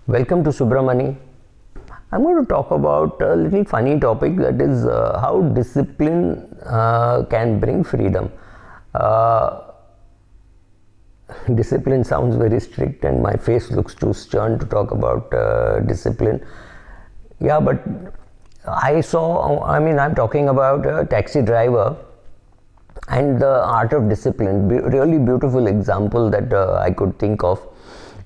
Welcome to Subramani. I'm going to talk about a little funny topic, that is how discipline can bring freedom. Discipline sounds very strict and my face looks too stern to talk about discipline. Yeah, but I'm talking about a taxi driver and the art of discipline. Really beautiful example that I could think of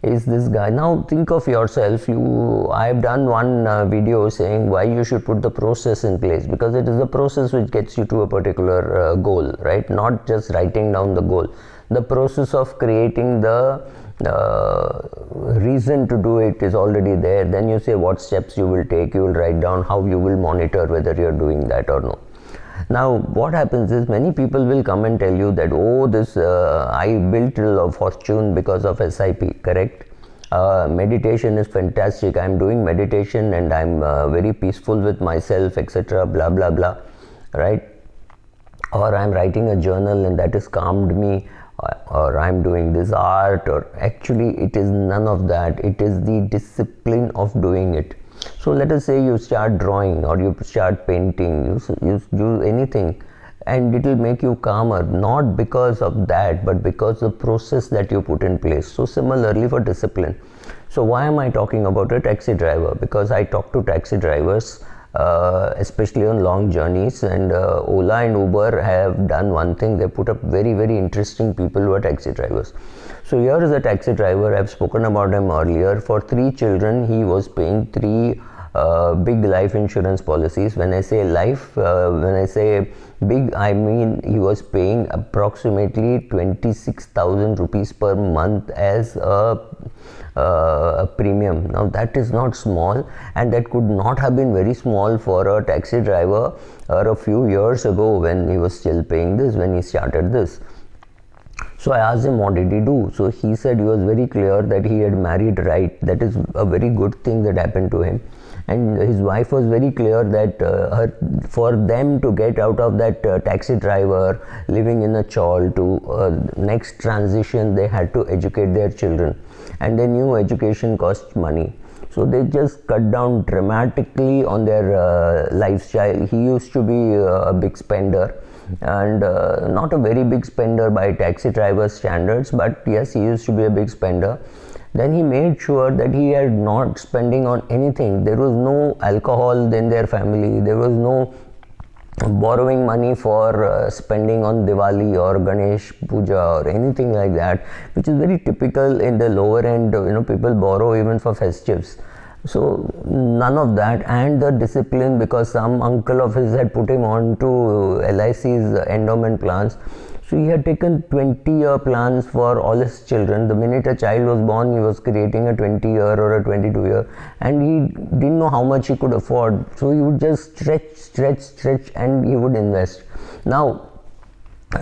is this guy. Now think of yourself, I've done one video saying why you should put the process in place, because it is the process which gets you to a particular goal, right? Not just writing down the goal. The process of creating the reason to do it is already there. Then you say what steps you will take, you will write down how you will monitor whether you're doing that or no. Now what happens is many people will come and tell you that, I built a fortune because of SIP, correct? Meditation is fantastic, I'm doing meditation and I'm very peaceful with myself, etc., blah blah blah, right? Or I'm writing a journal and that has calmed me, or I'm doing this art, or actually it is none of that. It is the discipline of doing it. So let us say you start drawing or you start painting, you do anything, and it will make you calmer, not because of that, but because the process that you put in place. So similarly for discipline. So why am I talking about a taxi driver? Because I talk to taxi drivers, especially on long journeys, and Ola and Uber have done one thing. They put up very, very interesting people who are taxi drivers. So here is a taxi driver. I've spoken about him earlier. For 3 children, he was paying 3 big life insurance policies. When I say life, when I say big, I mean he was paying approximately 26,000 rupees per month as a premium. Now that is not small, and that could not have been very small for a taxi driver a few years ago when he was still paying this, when he started this. So I asked him what did he do. So he said he was very clear that he had married right. That is a very good thing that happened to him. And his wife was very clear that for them to get out of that taxi driver living in a chawl to next transition, they had to educate their children, and they knew education costs money. So they just cut down dramatically on their lifestyle. He used to be a big spender, and not a very big spender by taxi driver standards, but yes, he used to be a big spender. Then he made sure that he had not spending on anything. There was no alcohol in their family. There was no borrowing money for spending on Diwali or Ganesh Puja or anything like that, which is very typical in the lower end. People borrow even for festives. So none of that, and the discipline, because some uncle of his had put him on to LIC's endowment plans. So he had taken 20-year plans for all his children. The minute a child was born, he was creating a 20-year or a 22-year, and he didn't know how much he could afford. So he would just stretch, and he would invest. Now,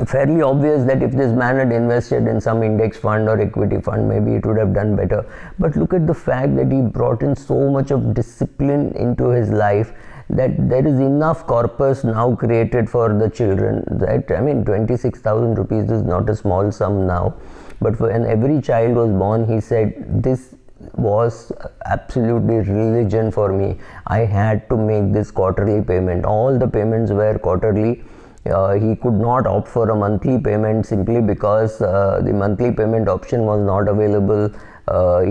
fairly obvious that if this man had invested in some index fund or equity fund, maybe it would have done better. But look at the fact that he brought in so much of discipline into his life, that there is enough corpus now created for the children. That 26,000 rupees is not a small sum now, but when every child was born, he said, this was absolutely religion for me. I had to make this quarterly payment. All the payments were quarterly. He could not opt for a monthly payment simply because the monthly payment option was not available.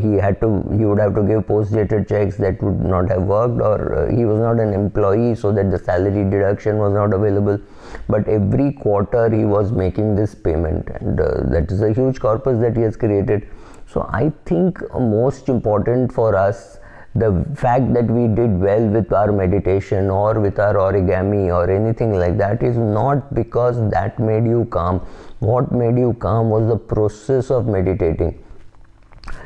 He would have to give post-dated checks. That would not have worked, or he was not an employee, so that the salary deduction was not available. But every quarter he was making this payment, and that is a huge corpus that he has created. So I think most important for us, the fact that we did well with our meditation or with our origami or anything like that, is not because that made you calm. What made you calm was the process of meditating.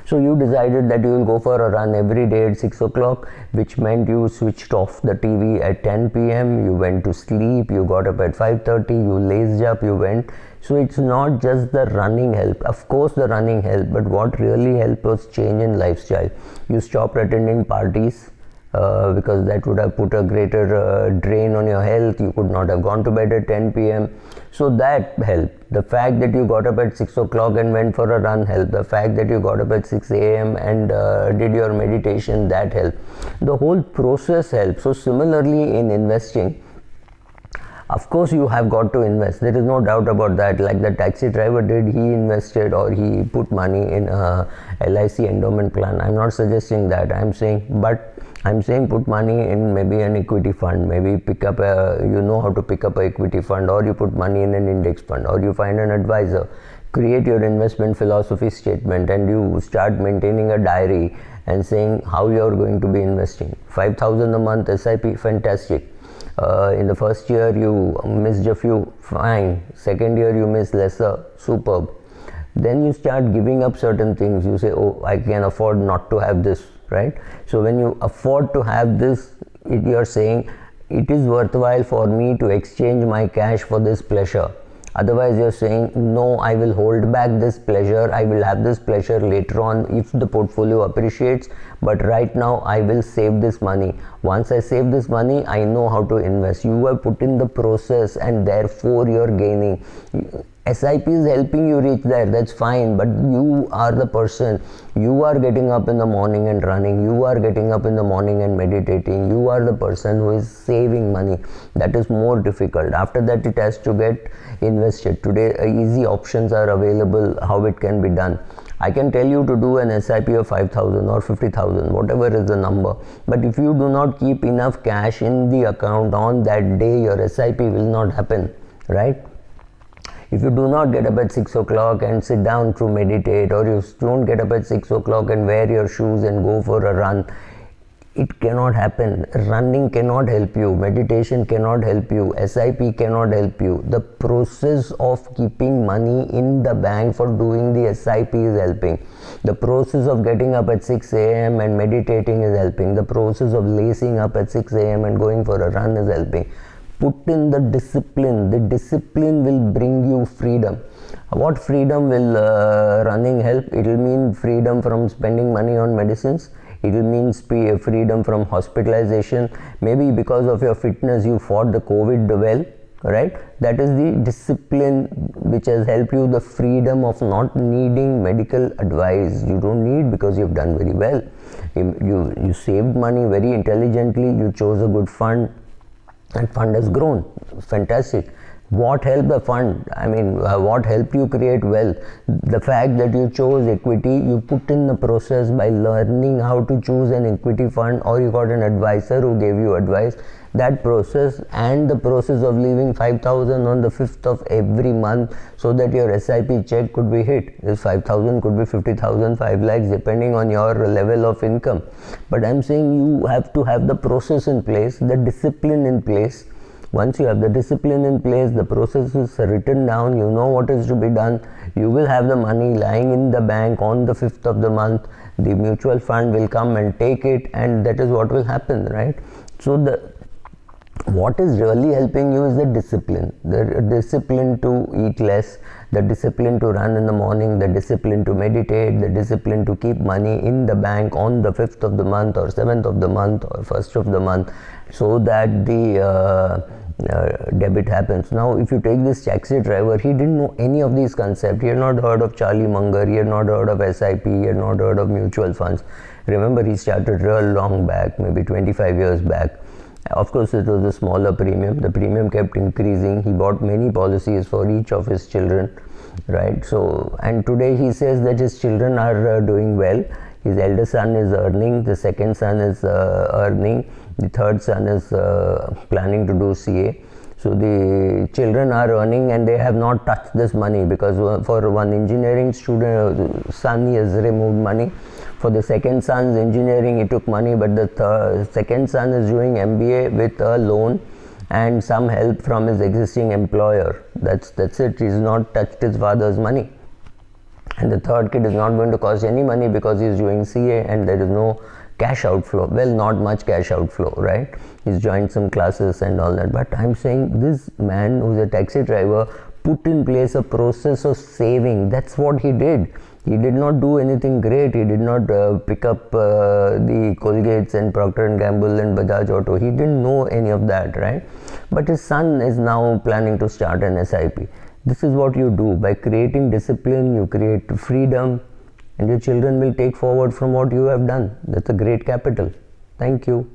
So you decided that you will go for a run every day at 6 o'clock, which meant you switched off the TV at 10 p.m, you went to sleep, you got up at 5:30, you laced up, you went. So it's not just the running help. Of course the running helped, but what really helped was change in lifestyle. You stopped attending parties, because that would have put a greater drain on your health. You could not have gone to bed at 10 p.m. So that helped. The fact that you got up at 6 o'clock and went for a run helped. The fact that you got up at 6 a.m. and did your meditation, that helped. The whole process helps. So similarly in investing, of course you have got to invest. There is no doubt about that. Like the taxi driver did, he invested or he put money in a LIC endowment plan. I'm not suggesting that. I'm saying put money in maybe an equity fund, maybe pick up how to pick up an equity fund, or you put money in an index fund, or you find an advisor, create your investment philosophy statement, and you start maintaining a diary and saying how you are going to be investing. 5,000 a month SIP, fantastic. In the first year you missed a few, fine. Second year you missed lesser, superb. Then you start giving up certain things. You say, oh, I can afford not to have this, right? So when you afford to have this, you're saying it is worthwhile for me to exchange my cash for this pleasure. Otherwise you're saying, no, I will hold back this pleasure, I will have this pleasure later on if the portfolio appreciates, but right now I will save this money. Once I save this money, I know how to invest. You have put in the process and therefore you're gaining. SIP is helping you reach there, that's fine, but you are the person. You are getting up in the morning and running, you are getting up in the morning and meditating, you are the person who is saving money. That is more difficult. After that it has to get invested. Today easy options are available how it can be done. I can tell you to do an SIP of 5,000 or 50,000, whatever is the number, but if you do not keep enough cash in the account on that day, your SIP will not happen, right? If you do not get up at 6 o'clock and sit down to meditate, or you don't get up at 6 o'clock and wear your shoes and go for a run, it cannot happen. Running cannot help you, meditation cannot help you, SIP cannot help you. The process of keeping money in the bank for doing the SIP is helping. The process of getting up at 6 a.m. and meditating is helping. The process of lacing up at 6 a.m. and going for a run is helping. Put in the discipline. The discipline will bring you freedom. What freedom will running help? It will mean freedom from spending money on medicines. It will mean freedom from hospitalization. Maybe because of your fitness you fought the COVID well, right? That is the discipline which has helped you, the freedom of not needing medical advice. You don't need, because you've done very well. You saved money very intelligently. You chose a good fund. And fund has grown. Fantastic. What helped the fund? What helped you create wealth? The fact that you chose equity, you put in the process by learning how to choose an equity fund, or you got an advisor who gave you advice. That process and the process of leaving 5,000 on the 5th of every month so that your SIP check could be hit. This 5,000 could be 50,000, 5 lakhs, depending on your level of income. But I'm saying you have to have the process in place, the discipline in place. Once you have the discipline in place, the process is written down, you know what is to be done, you will have the money lying in the bank on the 5th of the month. The mutual fund will come and take it, and that is what will happen, right? So what is really helping you is the discipline to eat less, the discipline to run in the morning, the discipline to meditate, the discipline to keep money in the bank on the 5th of the month or 7th of the month or 1st of the month, so that the debit happens. Now if you take this taxi driver, he didn't know any of these concepts. He had not heard of Charlie Munger, he had not heard of SIP, he had not heard of mutual funds. Remember, he started real long back, maybe 25 years back. Of course, it was a smaller premium. The premium kept increasing. He bought many policies for each of his children, right? So, and today he says that his children are doing well. His elder son is earning, the second son is earning, the third son is planning to do CA. So the children are earning and they have not touched this money, because for one engineering student son he has removed money. For the second son's engineering he took money, but the second son is doing MBA with a loan and some help from his existing employer. That's it. He's not touched his father's money. And the third kid is not going to cost any money because he's doing CA and there is no cash outflow. Well, not much cash outflow, right? He's joined some classes and all that. But I'm saying this man who's a taxi driver put in place a process of saving. That's what he did. He did not do anything great. He did not pick up the Colgates and Procter and Gamble and Bajaj Auto. He didn't know any of that, right? But his son is now planning to start an SIP. This is what you do. By creating discipline, you create freedom, and your children will take forward from what you have done. That's a great capital. Thank you.